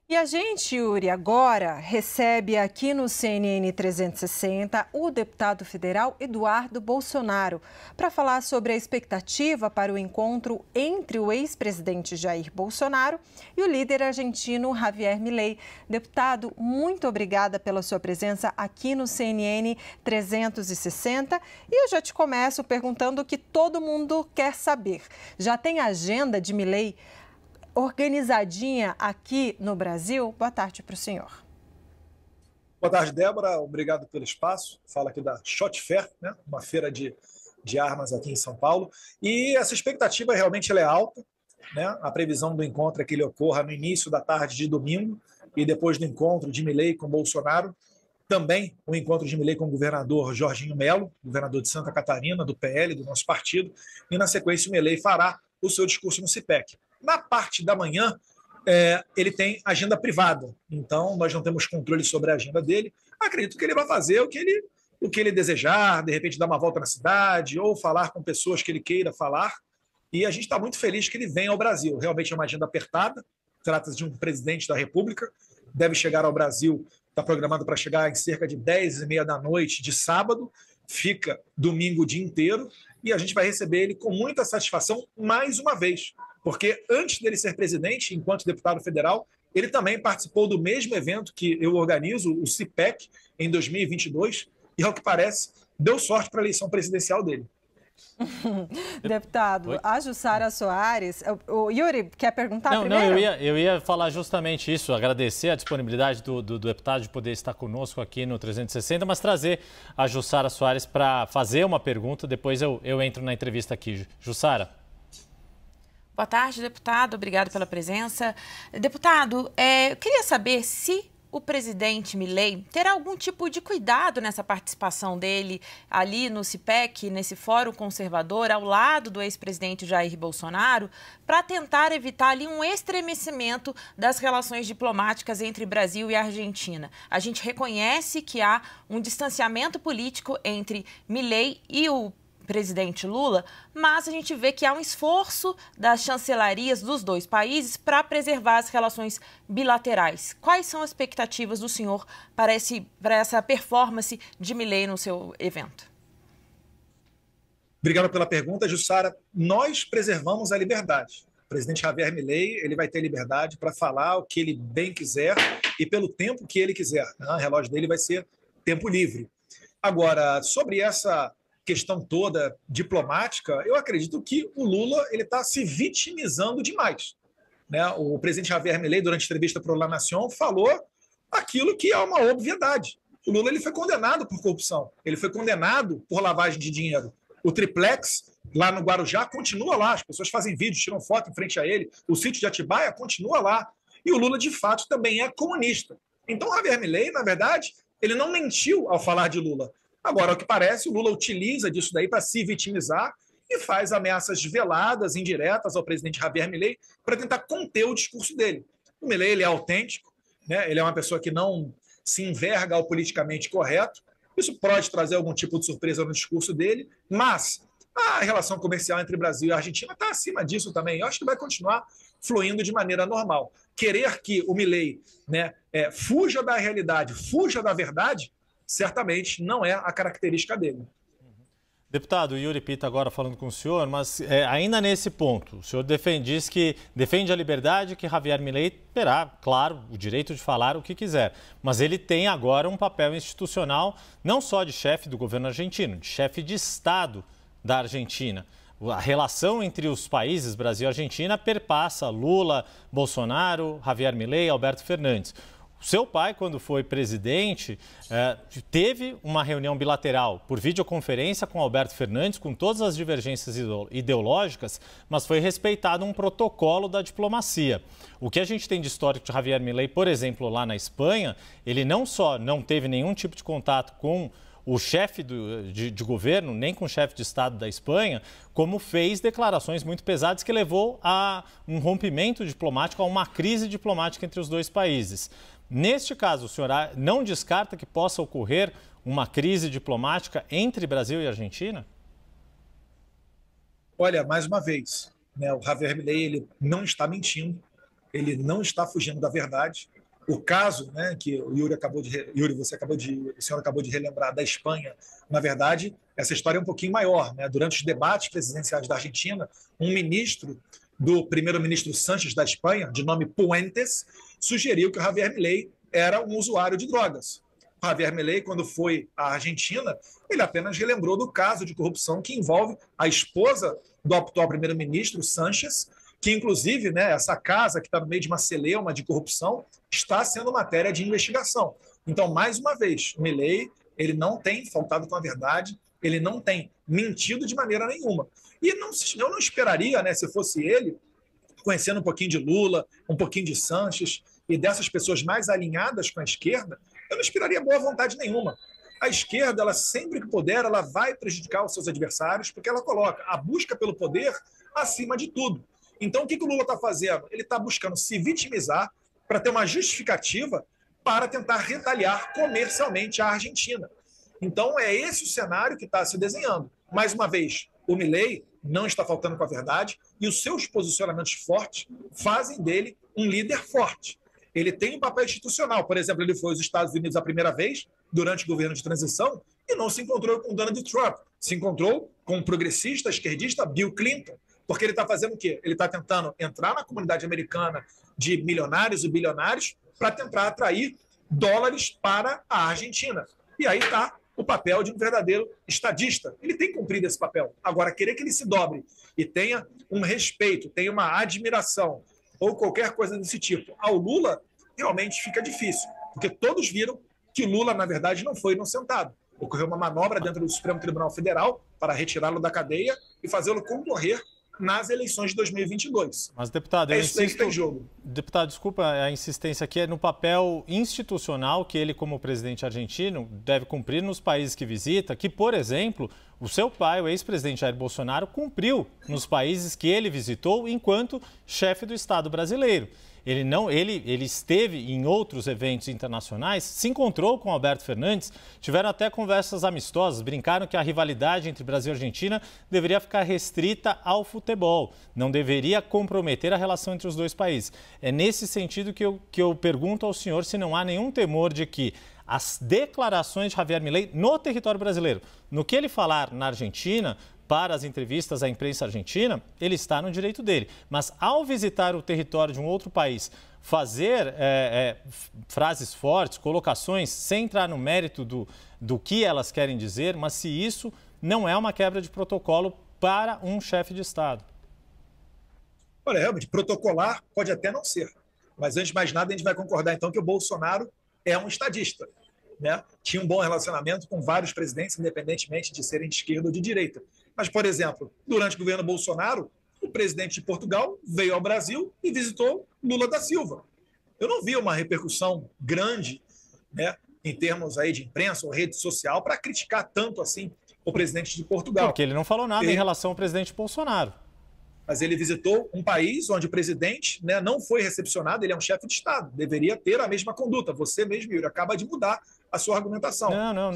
E a gente, Yuri, agora recebe aqui no CNN 360 o deputado federal Eduardo Bolsonaro para falar sobre a expectativa para o encontro entre o ex-presidente Jair Bolsonaro e o líder argentino Javier Milei. Deputado, muito obrigada pela sua presença aqui no CNN 360. E eu já te começo perguntando o que todo mundo quer saber. Já tem agenda de Milei organizadinha aqui no Brasil? Boa tarde para o senhor. Boa tarde, Débora. Obrigado pelo espaço. Fala aqui da Shot Fair, né? Uma feira de armas aqui em São Paulo. E essa expectativa realmente ela é alta, né? A previsão do encontro é que ele ocorra no início da tarde de domingo e depois do encontro de Milei com Bolsonaro. Também o encontro de Milei com o governador Jorginho Melo, governador de Santa Catarina, do PL, do nosso partido. E, na sequência, o Milei fará o seu discurso no CIPEC. Na parte da manhã, ele tem agenda privada, então nós não temos controle sobre a agenda dele. Acredito que ele vai fazer o que ele desejar, de repente dar uma volta na cidade ou falar com pessoas que ele queira falar. E a gente está muito feliz que ele venha ao Brasil. Realmente é uma agenda apertada, trata-se de um presidente da República, deve chegar ao Brasil, está programado para chegar em cerca de 10h30 da noite de sábado, fica domingo o dia inteiro e a gente vai receber ele com muita satisfação mais uma vez. Porque antes dele ser presidente, enquanto deputado federal, ele também participou do mesmo evento que eu organizo, o CIPEC, em 2022, e, ao que parece, deu sorte para a eleição presidencial dele. Deputado, Oi? a Jussara Soares... O Yuri, quer perguntar Não, primeiro? eu ia falar justamente isso, agradecer a disponibilidade do deputado de poder estar conosco aqui no 360, mas trazer a Jussara Soares para fazer uma pergunta, depois eu entro na entrevista aqui. Jussara. Boa tarde, deputado. Obrigado pela presença. Deputado, eu queria saber se o presidente Milei terá algum tipo de cuidado nessa participação dele ali no CIPEC, nesse fórum conservador, ao lado do ex-presidente Jair Bolsonaro, para tentar evitar ali um estremecimento das relações diplomáticas entre Brasil e Argentina. A gente reconhece que há um distanciamento político entre Milei e o presidente Lula, mas a gente vê que há um esforço das chancelarias dos dois países para preservar as relações bilaterais. Quais são as expectativas do senhor para essa performance de Milei no seu evento? Obrigado pela pergunta, Jussara. Nós preservamos a liberdade. O presidente Javier Milei ele vai ter liberdade para falar o que ele bem quiser e pelo tempo que ele quiser. O relógio dele vai ser tempo livre. Agora, sobre essa questão toda diplomática, eu acredito que o Lula ele está se vitimizando demais. Né? O presidente Javier Milei, durante a entrevista para o La Nación, falou aquilo que é uma obviedade. O Lula ele foi condenado por corrupção, ele foi condenado por lavagem de dinheiro. O triplex lá no Guarujá continua lá, as pessoas fazem vídeos, tiram foto em frente a ele. O sítio de Atibaia continua lá. E o Lula, de fato, também é comunista. Então, Javier Milei, na verdade, ele não mentiu ao falar de Lula. Agora, ao que parece, o Lula utiliza disso daí para se vitimizar e faz ameaças veladas, indiretas ao presidente Javier Milei para tentar conter o discurso dele. O Milei ele é autêntico, né? Ele é uma pessoa que não se enverga ao politicamente correto. Isso pode trazer algum tipo de surpresa no discurso dele, mas a relação comercial entre Brasil e Argentina está acima disso também. Eu acho que vai continuar fluindo de maneira normal. Querer que o Milei, né, fuja da realidade, fuja da verdade, certamente não é a característica dele. Deputado, Yuri Pita agora falando com o senhor, mas ainda nesse ponto, o senhor diz que defende a liberdade, que Javier Milei terá, claro, o direito de falar o que quiser, mas ele tem agora um papel institucional não só de chefe do governo argentino, de chefe de Estado da Argentina. A relação entre os países Brasil e Argentina perpassa Lula, Bolsonaro, Javier Milei, Alberto Fernandes. O seu pai, quando foi presidente, teve uma reunião bilateral por videoconferência com Alberto Fernandes, com todas as divergências ideológicas, mas foi respeitado um protocolo da diplomacia. O que a gente tem de histórico de Javier Milei, por exemplo, lá na Espanha, ele não só não teve nenhum tipo de contato com o chefe de governo, nem com o chefe de Estado da Espanha, como fez declarações muito pesadas que levou a um rompimento diplomático, a uma crise diplomática entre os dois países. Neste caso, o senhor não descarta que possa ocorrer uma crise diplomática entre Brasil e Argentina? Olha, mais uma vez, né, o Javier Milei ele não está mentindo, ele não está fugindo da verdade. O caso, né, que o Yuri o senhor acabou de relembrar da Espanha, na verdade, essa história é um pouquinho maior, né? Durante os debates presidenciais da Argentina, um ministro do primeiro-ministro Sánchez da Espanha, de nome Puentes, sugeriu que o Javier Milei era um usuário de drogas. O Javier Milei, quando foi à Argentina, ele apenas relembrou do caso de corrupção que envolve a esposa do atual primeiro-ministro Sánchez, que inclusive, né, essa casa que está no meio de uma celeuma de corrupção está sendo matéria de investigação. Então, mais uma vez, o Milei, ele não tem faltado com a verdade, ele não tem mentido de maneira nenhuma. E eu não esperaria, né, se fosse ele, conhecendo um pouquinho de Lula, um pouquinho de Sánchez e dessas pessoas mais alinhadas com a esquerda, eu não esperaria boa vontade nenhuma. A esquerda, ela sempre que puder, ela vai prejudicar os seus adversários, porque ela coloca a busca pelo poder acima de tudo. Então, o que o Lula está fazendo? Ele está buscando se vitimizar para ter uma justificativa para tentar retaliar comercialmente a Argentina. Então, é esse o cenário que está se desenhando. Mais uma vez, o Milei não está faltando com a verdade e os seus posicionamentos fortes fazem dele um líder forte. Ele tem um papel institucional. Por exemplo, ele foi aos Estados Unidos a primeira vez durante o governo de transição e não se encontrou com Donald Trump. Se encontrou com o progressista, esquerdista Bill Clinton. Porque ele está fazendo o quê? Ele está tentando entrar na comunidade americana de milionários e bilionários para tentar atrair dólares para a Argentina. E aí está o papel de um verdadeiro estadista. Ele tem cumprido esse papel. Agora, querer que ele se dobre e tenha um respeito, tenha uma admiração ou qualquer coisa desse tipo ao Lula, realmente fica difícil. Porque todos viram que o Lula, na verdade, não foi inocentado. Ocorreu uma manobra dentro do Supremo Tribunal Federal para retirá-lo da cadeia e fazê-lo concorrer nas eleições de 2022. Mas, deputado, é isso aí que tem jogo. Deputado, desculpa a insistência aqui, é no papel institucional que ele, como presidente argentino, deve cumprir nos países que visita, que, por exemplo, o seu pai, o ex-presidente Jair Bolsonaro, cumpriu nos países que ele visitou enquanto chefe do Estado brasileiro. Ele esteve em outros eventos internacionais, se encontrou com Alberto Fernandes, tiveram até conversas amistosas, brincaram que a rivalidade entre Brasil e Argentina deveria ficar restrita ao futebol, não deveria comprometer a relação entre os dois países. É nesse sentido que eu pergunto ao senhor se não há nenhum temor de que as declarações de Javier Milei no território brasileiro, no que ele falar na Argentina, para as entrevistas à imprensa argentina, ele está no direito dele. Mas ao visitar o território de um outro país, fazer frases fortes, colocações, sem entrar no mérito do que elas querem dizer, mas se isso não é uma quebra de protocolo para um chefe de Estado. Olha, realmente, protocolar pode até não ser. Mas antes de mais nada, a gente vai concordar então que o Bolsonaro é um estadista. Né? Tinha um bom relacionamento com vários presidentes, independentemente de serem de esquerda ou de direita. Mas, por exemplo, durante o governo Bolsonaro, o presidente de Portugal veio ao Brasil e visitou Lula da Silva. Eu não vi uma repercussão grande, né, em termos aí de imprensa ou rede social para criticar tanto assim o presidente de Portugal. Porque ele não falou nada em relação ao presidente Bolsonaro. Mas ele visitou um país onde o presidente, né, não foi recepcionado, ele é um chefe de Estado, deveria ter a mesma conduta. Você mesmo, Yuri, acaba de mudar a sua argumentação. Não.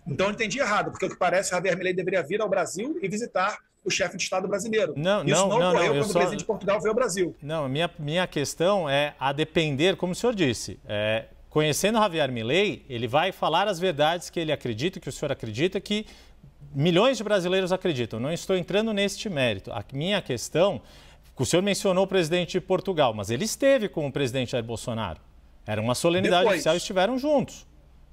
Então eu entendi errado, porque o que parece, Javier Milei deveria vir ao Brasil e visitar o chefe de Estado brasileiro. Isso não ocorreu quando o presidente de Portugal veio ao Brasil. Não, minha questão é a depender, como o senhor disse, conhecendo Javier Milei, ele vai falar as verdades que ele acredita, que o senhor acredita, que milhões de brasileiros acreditam. Não estou entrando neste mérito. A minha questão, o senhor mencionou o presidente de Portugal, mas ele esteve com o presidente Jair Bolsonaro. Era uma solenidade oficial, estiveram juntos.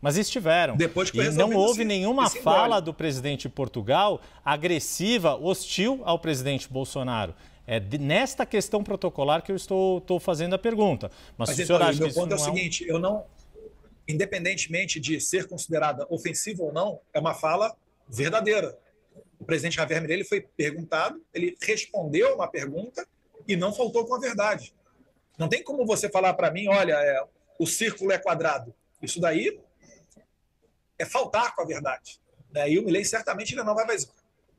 Mas estiveram. E não houve nenhuma fala do presidente de Portugal agressiva, hostil ao presidente Bolsonaro. É nesta questão protocolar que eu estou fazendo a pergunta. Mas o senhor acha que isso não é... Meu ponto é o seguinte, eu não, independentemente de ser considerada ofensiva ou não, é uma fala verdadeira. O presidente Javier Milei foi perguntado, ele respondeu uma pergunta e não faltou com a verdade. Não tem como você falar para mim, olha, o círculo é quadrado. Isso daí é faltar com a verdade. E o Milei certamente ele não vai fazer.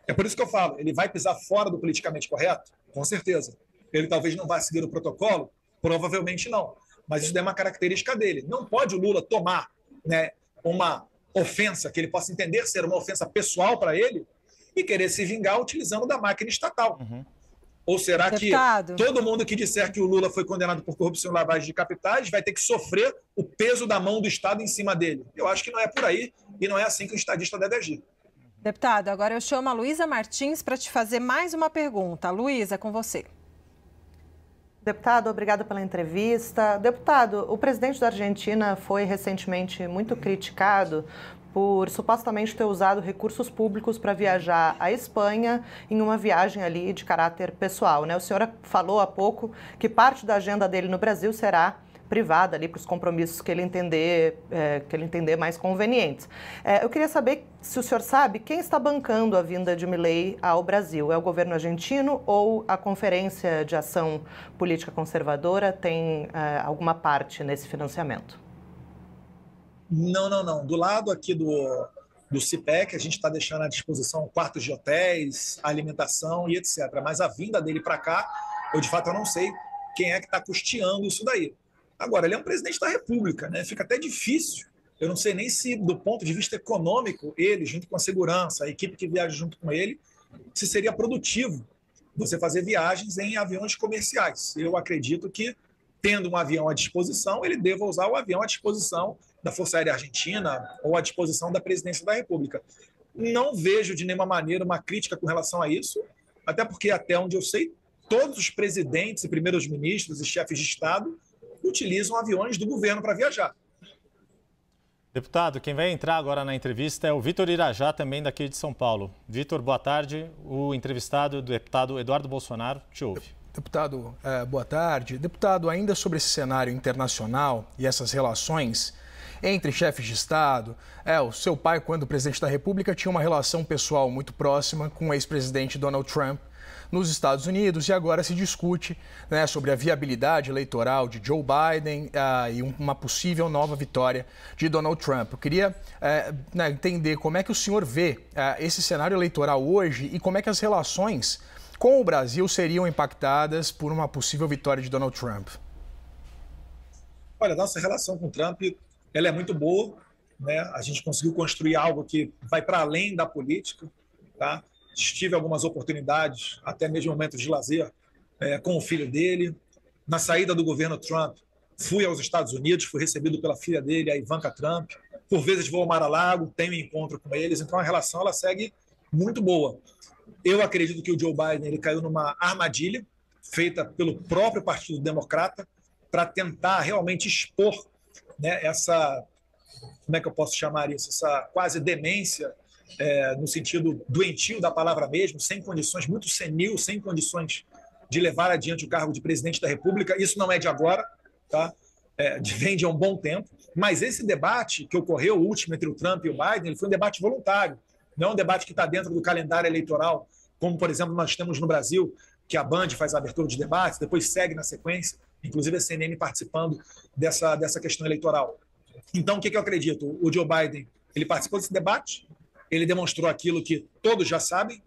É por isso que eu falo, ele vai pisar fora do politicamente correto? Com certeza. Ele talvez não vá seguir o protocolo? Provavelmente não. Mas isso é uma característica dele. Não pode o Lula tomar, né, uma ofensa que ele possa entender ser uma ofensa pessoal para ele e querer se vingar utilizando da máquina estatal. Ou será Deputado, que todo mundo que disser que o Lula foi condenado por corrupção e lavagem de capitais vai ter que sofrer o peso da mão do Estado em cima dele? Eu acho que não é por aí e não é assim que o estadista deve agir. deputado, agora eu chamo a Luísa Martins para te fazer mais uma pergunta. Luísa, com você. Deputado, obrigado pela entrevista. Deputado, o presidente da Argentina foi recentemente muito criticado por supostamente ter usado recursos públicos para viajar à Espanha em uma viagem ali de caráter pessoal, né? O senhor falou há pouco que parte da agenda dele no Brasil será privada ali para os compromissos que ele entender mais convenientes. Eu queria saber se o senhor sabe quem está bancando a vinda de Milei ao Brasil. É o governo argentino ou a Conferência de Ação Política Conservadora tem alguma parte nesse financiamento? Não. Do lado aqui do CIPEC, a gente está deixando à disposição quartos de hotéis, alimentação e etc. Mas a vinda dele para cá, de fato eu não sei quem é que está custeando isso daí. Agora, ele é um presidente da República, né? Fica até difícil. Eu não sei nem se, do ponto de vista econômico, ele, junto com a segurança, a equipe que viaja junto com ele, se seria produtivo você fazer viagens em aviões comerciais. Eu acredito que, tendo um avião à disposição, ele deva usar o avião à disposição da Força Aérea Argentina ou à disposição da Presidência da República. Não vejo de nenhuma maneira uma crítica com relação a isso, até porque, até onde eu sei, todos os presidentes e primeiros ministros e chefes de Estado utilizam aviões do governo para viajar. Deputado, quem vai entrar agora na entrevista é o Vitor Irajá, também daqui de São Paulo. Vitor, boa tarde. O entrevistado, o deputado Eduardo Bolsonaro, te ouve. Deputado, boa tarde. Deputado, ainda sobre esse cenário internacional e essas relações entre chefes de Estado, o seu pai, quando presidente da República, tinha uma relação pessoal muito próxima com o ex-presidente Donald Trump nos Estados Unidos, e agora se discute, né, sobre a viabilidade eleitoral de Joe Biden e uma possível nova vitória de Donald Trump. Eu queria entender como é que o senhor vê esse cenário eleitoral hoje e como é que as relações com o Brasil seriam impactadas por uma possível vitória de Donald Trump. Olha, nossa relação com o Trump ela é muito boa, né? A gente conseguiu construir algo que vai para além da política, tá? Tive algumas oportunidades, até mesmo momentos de lazer, com o filho dele. Na saída do governo Trump, fui aos Estados Unidos, fui recebido pela filha dele, a Ivanka Trump. Por vezes vou ao Mar-a-Lago, tenho encontro com eles, então a relação ela segue muito boa. Eu acredito que o Joe Biden ele caiu numa armadilha feita pelo próprio Partido Democrata para tentar realmente expor, né, essa, como é que eu posso chamar isso, essa quase demência, no sentido doentio da palavra mesmo, sem condições, muito senil, sem condições de levar adiante o cargo de presidente da República. Isso não é de agora, tá? Vem de um bom tempo, mas esse debate que ocorreu, o último entre o Trump e o Biden, ele foi um debate voluntário, não é um debate que está dentro do calendário eleitoral, como, por exemplo, nós temos no Brasil, que a Band faz a abertura de debates, depois segue na sequência, inclusive a CNN participando dessa questão eleitoral. Então, o que eu acredito? O Joe Biden ele participou desse debate, ele demonstrou aquilo que todos já sabem,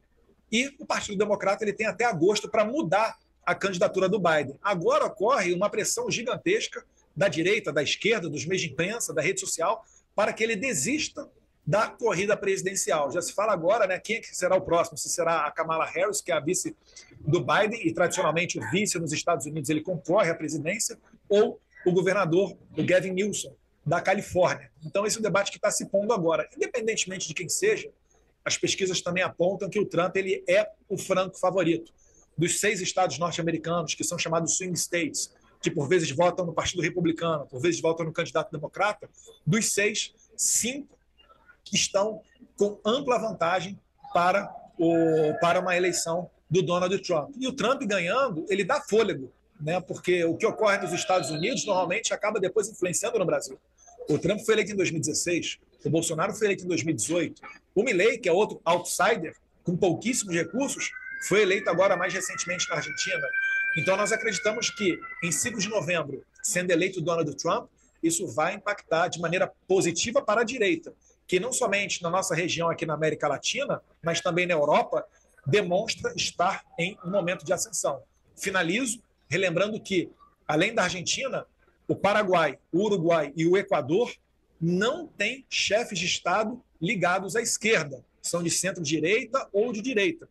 e o Partido Democrata ele tem até agosto para mudar a candidatura do Biden. Agora ocorre uma pressão gigantesca da direita, da esquerda, dos meios de imprensa, da rede social, para que ele desista da corrida presidencial. Já se fala agora, né, quem é que será o próximo, se será a Kamala Harris, que é a vice do Biden, e tradicionalmente o vice nos Estados Unidos ele concorre à presidência, ou o governador, o Gavin Newsom, da Califórnia. Então esse é o debate que está se pondo agora. Independentemente de quem seja, as pesquisas também apontam que o Trump ele é o franco favorito. Dos 6 estados norte-americanos, que são chamados swing states, que por vezes votam no Partido Republicano, por vezes votam no candidato democrata, dos 6, 5 estão com ampla vantagem para uma eleição do Donald Trump. E o Trump ganhando, ele dá fôlego, né? Porque o que ocorre nos Estados Unidos normalmente acaba depois influenciando no Brasil. O Trump foi eleito em 2016, o Bolsonaro foi eleito em 2018, o Milei, que é outro outsider, com pouquíssimos recursos, foi eleito agora mais recentemente na Argentina. Então nós acreditamos que em 5 de novembro, sendo eleito Donald Trump, isso vai impactar de maneira positiva para a direita, que não somente na nossa região aqui na América Latina, mas também na Europa, demonstra estar em um momento de ascensão. Finalizo relembrando que, além da Argentina, o Paraguai, o Uruguai e o Equador não têm chefes de Estado ligados à esquerda, são de centro-direita ou de direita.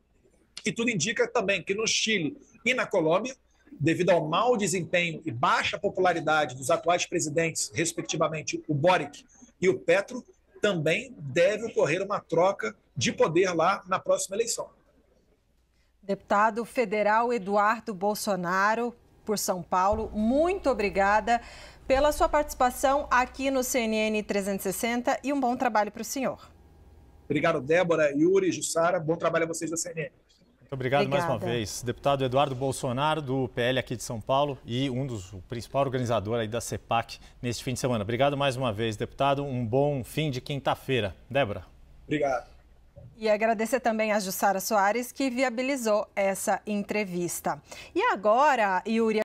E tudo indica também que no Chile, e na Colômbia, devido ao mau desempenho e baixa popularidade dos atuais presidentes, respectivamente o Boric e o Petro, também deve ocorrer uma troca de poder lá na próxima eleição. Deputado federal Eduardo Bolsonaro, por São Paulo, muito obrigada pela sua participação aqui no CNN 360 e um bom trabalho para o senhor. Obrigado, Débora, Yuri, Jussara. Bom trabalho a vocês da CNN. Muito obrigado Obrigada. mais uma vez. Deputado Eduardo Bolsonaro, do PL aqui de São Paulo e o principal organizador aí da CEPAC neste fim de semana. Obrigado mais uma vez, deputado. Um bom fim de quinta-feira. Débora. Obrigado. E agradecer também a Jussara Soares, que viabilizou essa entrevista. E agora, Yuri,